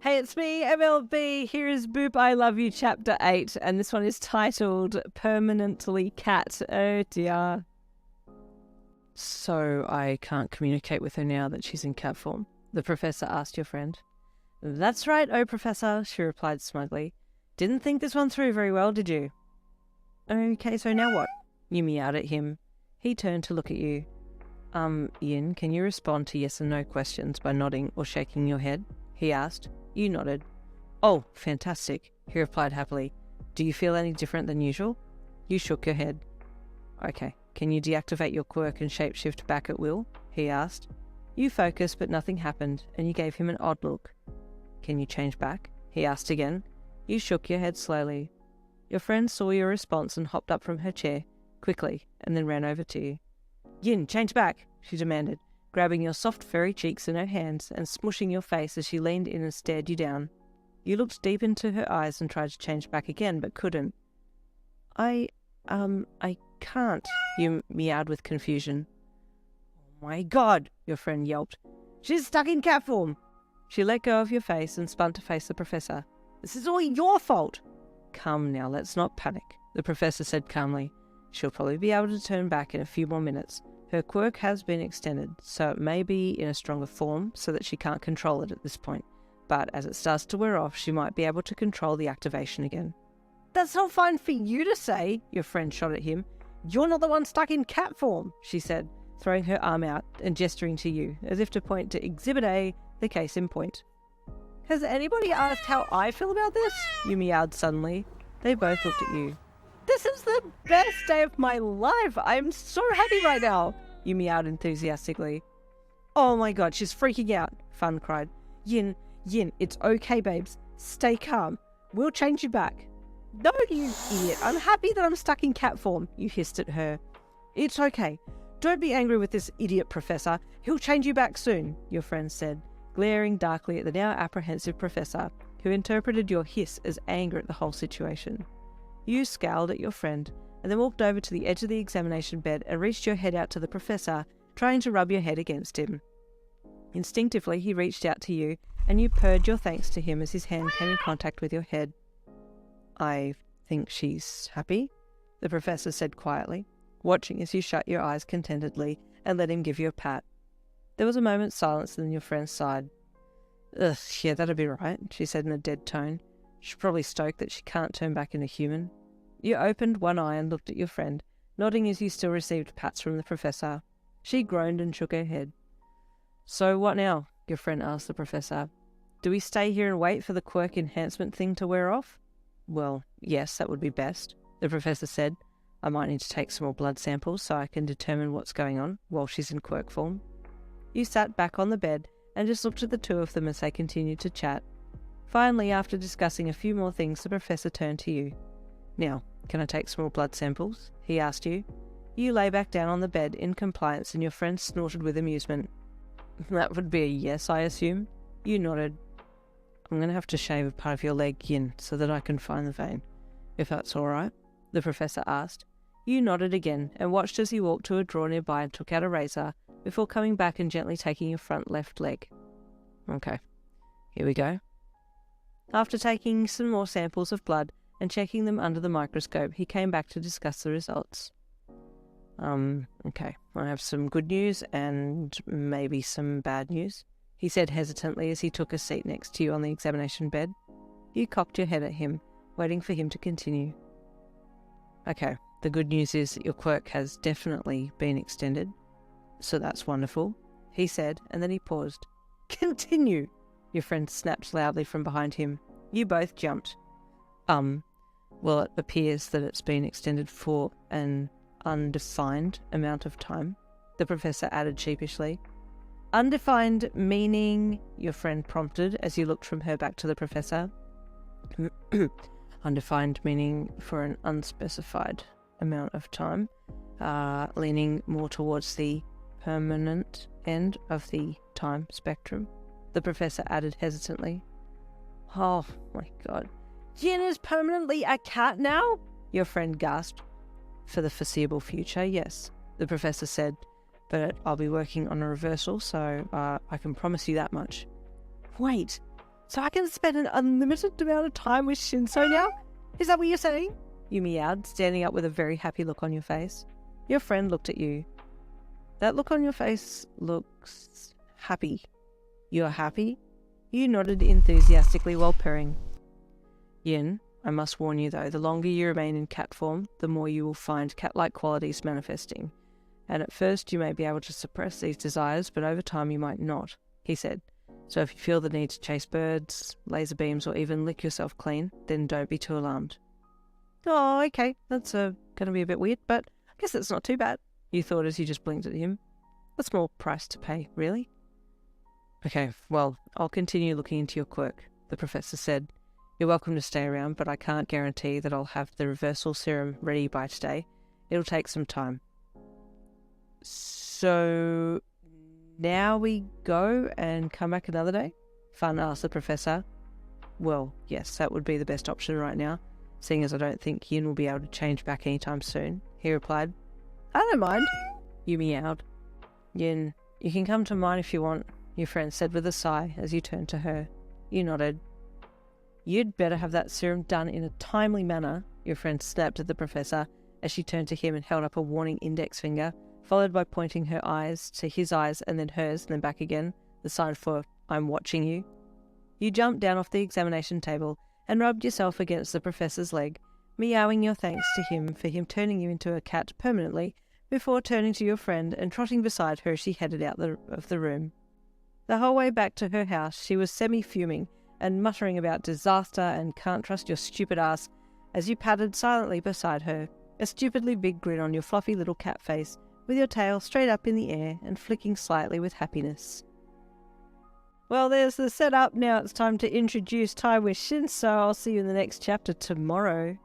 Hey, it's me, MLB. Here is Boop I Love You Chapter 8, and this one is titled Permanently Cat. Oh dear. So I can't communicate with her now that she's in cat form? The professor asked your friend. That's right, oh professor, she replied smugly. Didn't think this one through very well, did you? Okay, so now what? You meowed at him. He turned to look at you. Yin, can you respond to yes and no questions by nodding or shaking your head? He asked. You nodded. Oh, fantastic, he replied happily. Do you feel any different than usual? You shook your head. Okay, can you deactivate your quirk and shapeshift back at will? He asked. You focused, but nothing happened, and you gave him an odd look. Can you change back? He asked again. You shook your head slowly. Your friend saw your response and hopped up from her chair, quickly, and then ran over to you. Yin, change back, she demanded, grabbing your soft furry cheeks in her hands and smushing your face as she leaned in and stared you down. You looked deep into her eyes and tried to change back again, but couldn't. I can't, you meowed with confusion. Oh my god, your friend yelped. She's stuck in cat form. She let go of your face and spun to face the professor. This is all your fault. Come now, let's not panic, the professor said calmly. She'll probably be able to turn back in a few more minutes. Her quirk has been extended, so it may be in a stronger form so that she can't control it at this point. But as it starts to wear off, she might be able to control the activation again. That's not fine for you to say, your friend shot at him. You're not the one stuck in cat form, she said, throwing her arm out and gesturing to you, as if to point to Exhibit A, the case in point. Has anybody asked how I feel about this? You meowed suddenly. They both looked at you. This is the best day of my life. I'm so happy right now, you meowed enthusiastically. Oh my god, she's freaking out, Fun cried. Yin, it's okay, babes. Stay calm. We'll change you back. No, you idiot. I'm happy that I'm stuck in cat form, you hissed at her. It's okay. Don't be angry with this idiot professor. He'll change you back soon, your friend said, glaring darkly at the now apprehensive professor, who interpreted your hiss as anger at the whole situation. You scowled at your friend, and then walked over to the edge of the examination bed and reached your head out to the professor, trying to rub your head against him. Instinctively, he reached out to you, and you purred your thanks to him as his hand came in contact with your head. I think she's happy, the professor said quietly, watching as you shut your eyes contentedly and let him give you a pat. There was a moment's silence, and then your friend sighed. Ugh, yeah, that'd be right, she said in a dead tone. She's probably stoked that she can't turn back into human. You opened one eye and looked at your friend, nodding as you still received pats from the professor. She groaned and shook her head. So what now? Your friend asked the professor. Do we stay here and wait for the quirk enhancement thing to wear off? Well, yes, that would be best, the professor said. I might need to take some more blood samples so I can determine what's going on while she's in quirk form. You sat back on the bed and just looked at the two of them as they continued to chat. Finally, after discussing a few more things, the professor turned to you. Now, can I take some more blood samples? He asked you. You lay back down on the bed in compliance and your friend snorted with amusement. That would be a yes, I assume? You nodded. I'm going to have to shave a part of your leg, Yin, so that I can find the vein. If that's all right, the professor asked. You nodded again and watched as he walked to a drawer nearby and took out a razor before coming back and gently taking your front left leg. Okay, here we go. After taking some more samples of blood and checking them under the microscope, he came back to discuss the results. Okay, I have some good news and maybe some bad news, he said hesitantly as he took a seat next to you on the examination bed. You cocked your head at him, waiting for him to continue. Okay, the good news is that your quirk has definitely been extended, so that's wonderful, he said, and then he paused. Continue, your friend snapped loudly from behind him. You both jumped. Well, it appears that it's been extended for an undefined amount of time, the professor added sheepishly. Undefined meaning, your friend prompted as you looked from her back to the professor. Undefined meaning for an unspecified amount of time, leaning more towards the permanent end of the time spectrum, the professor added hesitantly. Oh my god. Yin is permanently a cat now? Your friend gasped. For the foreseeable future, yes, the professor said, but I'll be working on a reversal, so I can promise you that much. Wait, So I can spend an unlimited amount of time with Shinsou now? Is that what you're saying? You meowed, standing up with a very happy look on your face. Your friend looked at you. That look on your face looks happy. You're happy? You nodded enthusiastically while purring. Yin, I must warn you though, the longer you remain in cat form, the more you will find cat-like qualities manifesting. And at first you may be able to suppress these desires, but over time you might not, he said. So if you feel the need to chase birds, laser beams, or even lick yourself clean, then don't be too alarmed. Oh, okay, that's going to be a bit weird, but I guess that's not too bad, you thought as you just blinked at him. What small price to pay, really? Okay, well, I'll continue looking into your quirk, the professor said. You're welcome to stay around, but I can't guarantee that I'll have the reversal serum ready by today. It'll take some time. So, now we go and come back another day? Fun asked the professor. Well, yes, that would be the best option right now, seeing as I don't think Yin will be able to change back anytime soon, he replied. I don't mind, you meowed. Yin, you can come to mine if you want, your friend said with a sigh as you turned to her. You nodded. You'd better have that serum done in a timely manner, your friend snapped at the professor as she turned to him and held up a warning index finger, followed by pointing her eyes to his eyes and then hers and then back again, the sign for I'm watching you. You jumped down off the examination table and rubbed yourself against the professor's leg, meowing your thanks to him for him turning you into a cat permanently, before turning to your friend and trotting beside her as she headed out of the room. The whole way back to her house she was semi-fuming and muttering about disaster and can't trust your stupid ass as you padded silently beside her, a stupidly big grin on your fluffy little cat face, with your tail straight up in the air and flicking slightly with happiness. Well, there's the setup. Now it's time to introduce Time with Shinsou. I'll see you in the next chapter tomorrow.